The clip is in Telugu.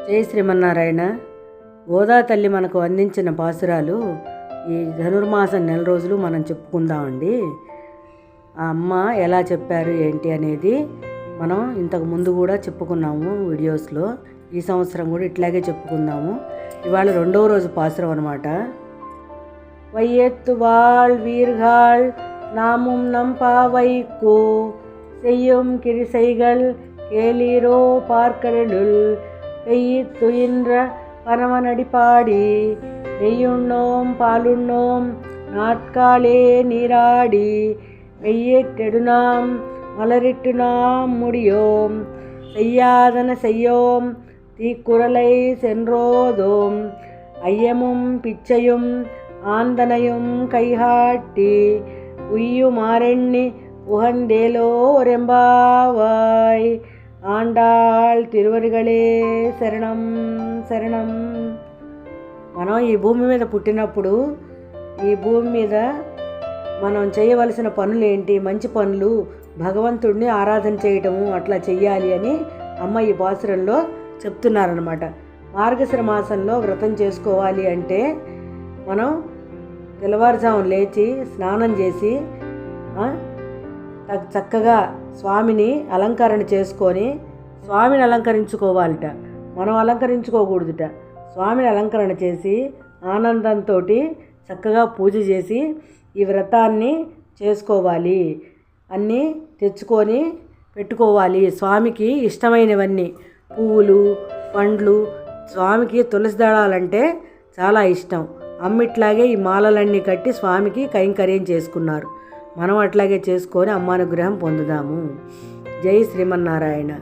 జై శ్రీమన్నారాయణ. గోదా తల్లి మనకు అందించిన పాసురాలు ఈ ధనుర్మాసం నెల రోజులు మనం చెప్పుకుందామండి. ఆ అమ్మ ఎలా చెప్పారు ఏంటి అనేది మనం ఇంతకు ముందు కూడా చెప్పుకున్నాము వీడియోస్లో. ఈ సంవత్సరం కూడా ఇట్లాగే చెప్పుకుందాము. ఇవాళ రెండవ రోజు పాసురం అనమాట. வையத்து வாழ் வீர்கள் நாமும் நம் பாவைக்கு செய்யும் கிரிசைகள் கேளீரோ பார்க்கடலுள் பெய்யித்துயின்ற பரமனடி பாடி நெய்யுண்ணோம் பாலுண்ணோம் நாட்காலே நீராடி மெய்யிட்டெடு நாம் மலரிட்டு நாம் முடியோம் செய்யாதன செய்யோம் தீக்குறளை சென்றோதோம் ஐயமும் பிச்சையும் ஆந்தனையும் கைகாட்டி உய்யுமாறெண்ணி உகந்தேலோ ரெம்பாவாய் ఆండాళ్ తిరువడిగలే శరణం శరణం. మనం ఈ భూమి మీద పుట్టినప్పుడు ఈ భూమి మీద మనం చేయవలసిన పనులు ఏంటి, మంచి పనులు, భగవంతుడిని ఆరాధన చేయటము అట్లా చెయ్యాలి అని అమ్మ ఈ పాసురంలో చెప్తున్నారనమాట. మార్గశిర మాసంలో వ్రతం చేసుకోవాలి అంటే మనం తెల్లవారుజామున లేచి స్నానం చేసి చక్కగా స్వామిని అలంకరణ చేసుకొని స్వామిని అలంకరించుకోవాలట. మనం అలంకరించుకోకూడదుట. స్వామిని అలంకరణ చేసి ఆనందంతో చక్కగా పూజ చేసి ఈ వ్రతాన్ని చేసుకోవాలి. అన్నీ తెచ్చుకొని పెట్టుకోవాలి. స్వామికి ఇష్టమైనవన్నీ పువ్వులు, పండ్లు. స్వామికి తులసి దళాలంటే చాలా ఇష్టం. అమ్మిట్లాగే ఈ మాలలన్నీ కట్టి స్వామికి కైంకర్యం చేసుకున్నారు. మనం అట్లాగే చేసుకొని అమ్మ అనుగ్రహం పొందుదాము. జై శ్రీమన్నారాయణ.